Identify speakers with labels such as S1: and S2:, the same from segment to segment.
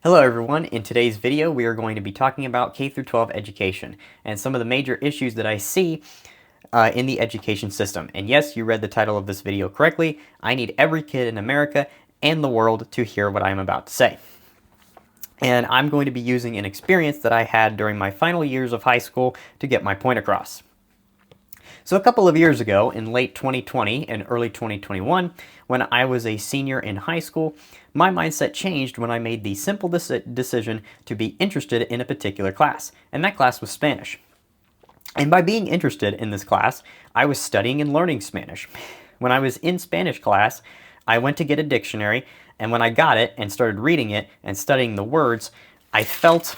S1: Hello everyone, in today's video we are going to be talking about K-12 education and some of the major issues that I see in the education system. And yes, you read the title of this video correctly. I need every kid in America and the world to hear what I'm about to say. And I'm going to be using an experience that I had during my final years of high school to get my point across. So a couple of years ago, in late 2020 and early 2021, when I was a senior in high school, my mindset changed when I made the simple decision to be interested in a particular class, and that class was Spanish. And by being interested in this class, I was studying and learning Spanish. When I was in Spanish class, I went to get a dictionary, and when I got it and started reading it and studying the words, I felt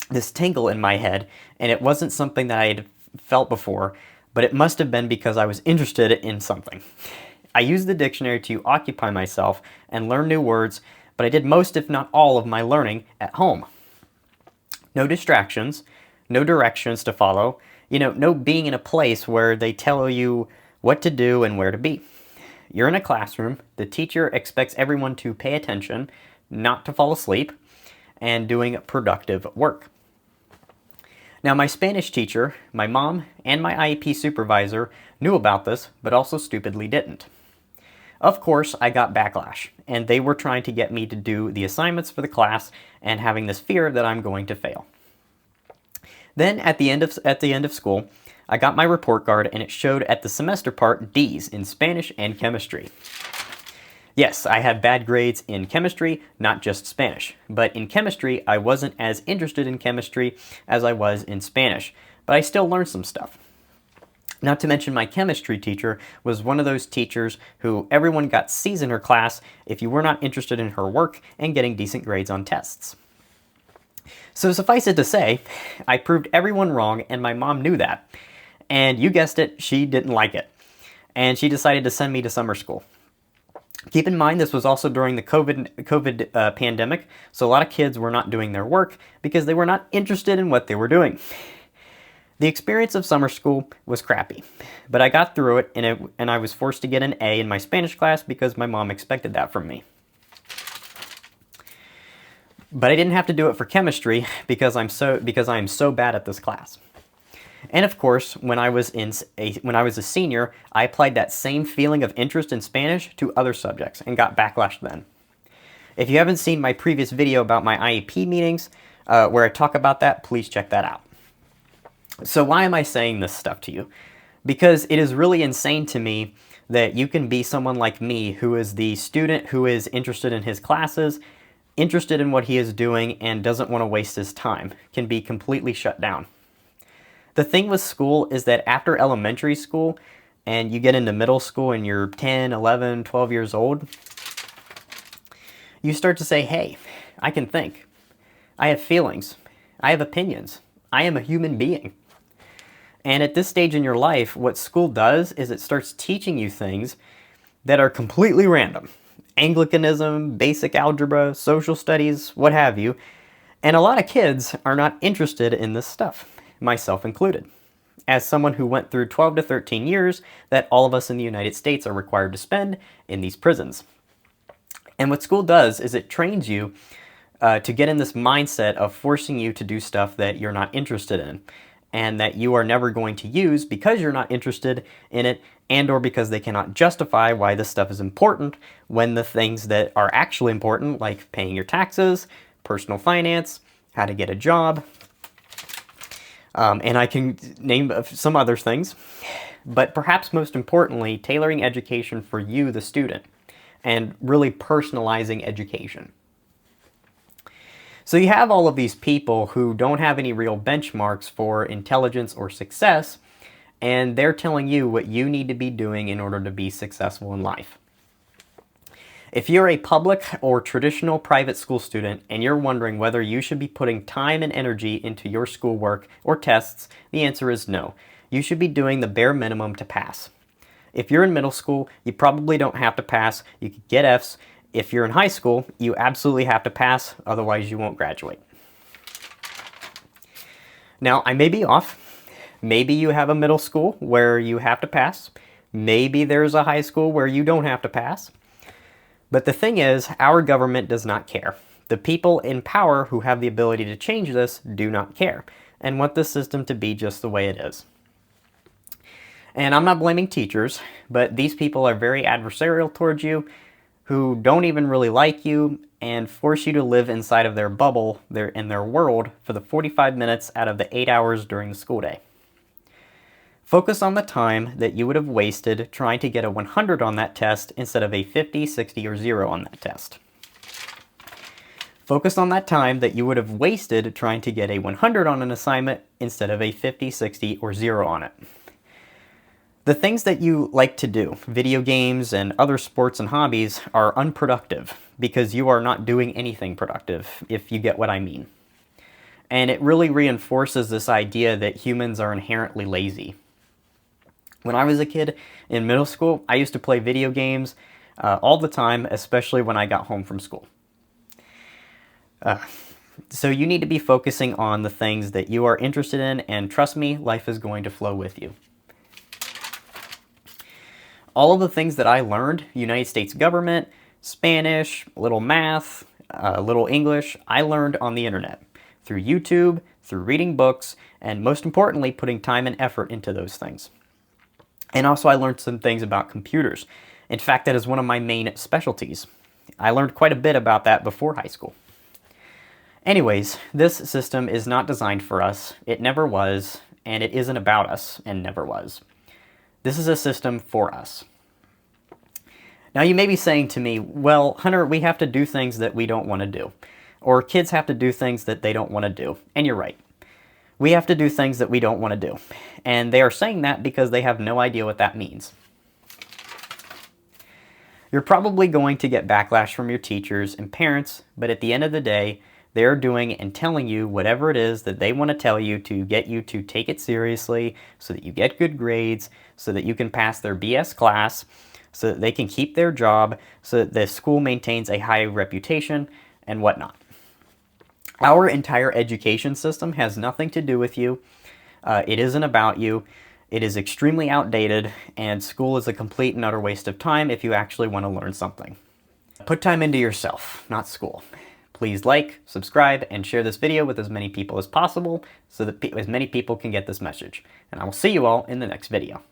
S1: this tingle in my head, and it wasn't something that I had felt before, but it must have been because I was interested in something. I used the dictionary to occupy myself and learn new words, but I did most, if not all, of my learning at home. No distractions, no directions to follow, no being in a place where they tell you what to do and where to be. You're in a classroom, the teacher expects everyone to pay attention, not to fall asleep, and doing productive work. Now, my Spanish teacher, my mom, and my IEP supervisor knew about this, but also stupidly didn't. Of course, I got backlash, and they were trying to get me to do the assignments for the class and having this fear that I'm going to fail. Then, at the end of school, I got my report card, and it showed at the semester part D's in Spanish and chemistry. Yes, I had bad grades in chemistry, not just Spanish. But in chemistry, I wasn't as interested in chemistry as I was in Spanish. But I still learned some stuff. Not to mention my chemistry teacher was one of those teachers who everyone got C's in her class if you were not interested in her work and getting decent grades on tests. So suffice it to say, I proved everyone wrong, and my mom knew that. And you guessed it, she didn't like it. And she decided to send me to summer school. Keep in mind, this was also during the COVID pandemic, so a lot of kids were not doing their work because they were not interested in what they were doing. The experience of summer school was crappy, but I got through it, and I was forced to get an A in my Spanish class because my mom expected that from me. But I didn't have to do it for chemistry because I am so bad at this class. And of course, when I was a senior, I applied that same feeling of interest in Spanish to other subjects and got backlash then. If you haven't seen my previous video about my IEP meetings, where I talk about that, please check that out. So why am I saying this stuff to you? Because it is really insane to me that you can be someone like me who is the student who is interested in his classes, interested in what he is doing, and doesn't want to waste his time, can be completely shut down. The thing with school is that after elementary school and you get into middle school and you're 10, 11, 12 years old, you start to say, hey, I can think. I have feelings. I have opinions. I am a human being. And at this stage in your life, what school does is it starts teaching you things that are completely random. Anglicanism, basic algebra, social studies, what have you. And a lot of kids are not interested in this stuff, myself included, as someone who went through 12 to 13 years that all of us in the United States are required to spend in these prisons. And what school does is it trains you to get in this mindset of forcing you to do stuff that you're not interested in and that you are never going to use because you're not interested in it, and or because they cannot justify why this stuff is important when the things that are actually important, like paying your taxes, personal finance, how to get a job, and I can name some other things, but perhaps most importantly, tailoring education for you, the student, and really personalizing education. So you have all of these people who don't have any real benchmarks for intelligence or success, and they're telling you what you need to be doing in order to be successful in life. If you're a public or traditional private school student and you're wondering whether you should be putting time and energy into your schoolwork or tests, the answer is no. You should be doing the bare minimum to pass. If you're in middle school, you probably don't have to pass. You could get Fs. If you're in high school, you absolutely have to pass, otherwise you won't graduate. Now, I may be off. Maybe you have a middle school where you have to pass. Maybe there's a high school where you don't have to pass. But the thing is, our government does not care. The people in power who have the ability to change this do not care and want this system to be just the way it is. And I'm not blaming teachers, but these people are very adversarial towards you, who don't even really like you, and force you to live inside of their bubble, in their world, for the 45 minutes out of the 8 hours during the school day. Focus on the time that you would have wasted trying to get a 100 on that test instead of a 50, 60, or 0 on that test. Focus on that time that you would have wasted trying to get a 100 on an assignment instead of a 50, 60, or 0 on it. The things that you like to do, video games and other sports and hobbies, are unproductive because you are not doing anything productive, if you get what I mean. And it really reinforces this idea that humans are inherently lazy. When I was a kid in middle school, I used to play video games all the time, especially when I got home from school. So you need to be focusing on the things that you are interested in, and trust me, life is going to flow with you. All of the things that I learned, United States government, Spanish, a little math, a little English, I learned on the internet, through YouTube, through reading books, and most importantly, putting time and effort into those things. And also I learned some things about computers. In fact, that is one of my main specialties. I learned quite a bit about that before high school. Anyways, this system is not designed for us. It never was, and it isn't about us, and never was. This is a system for us. Now you may be saying to me, well, Hunter, we have to do things that we don't want to do. Or kids have to do things that they don't want to do. And you're right. We have to do things that we don't want to do. And they are saying that because they have no idea what that means. You're probably going to get backlash from your teachers and parents, but at the end of the day, they're doing and telling you whatever it is that they want to tell you to get you to take it seriously, so that you get good grades, so that you can pass their BS class, so that they can keep their job, so that the school maintains a high reputation, and whatnot. Our entire education system has nothing to do with you. It isn't about you. It is extremely outdated, and school is a complete and utter waste of time if you actually want to learn something. Put time into yourself, not school. Please like, subscribe, and share this video with as many people as possible so that as many people can get this message. And I will see you all in the next video.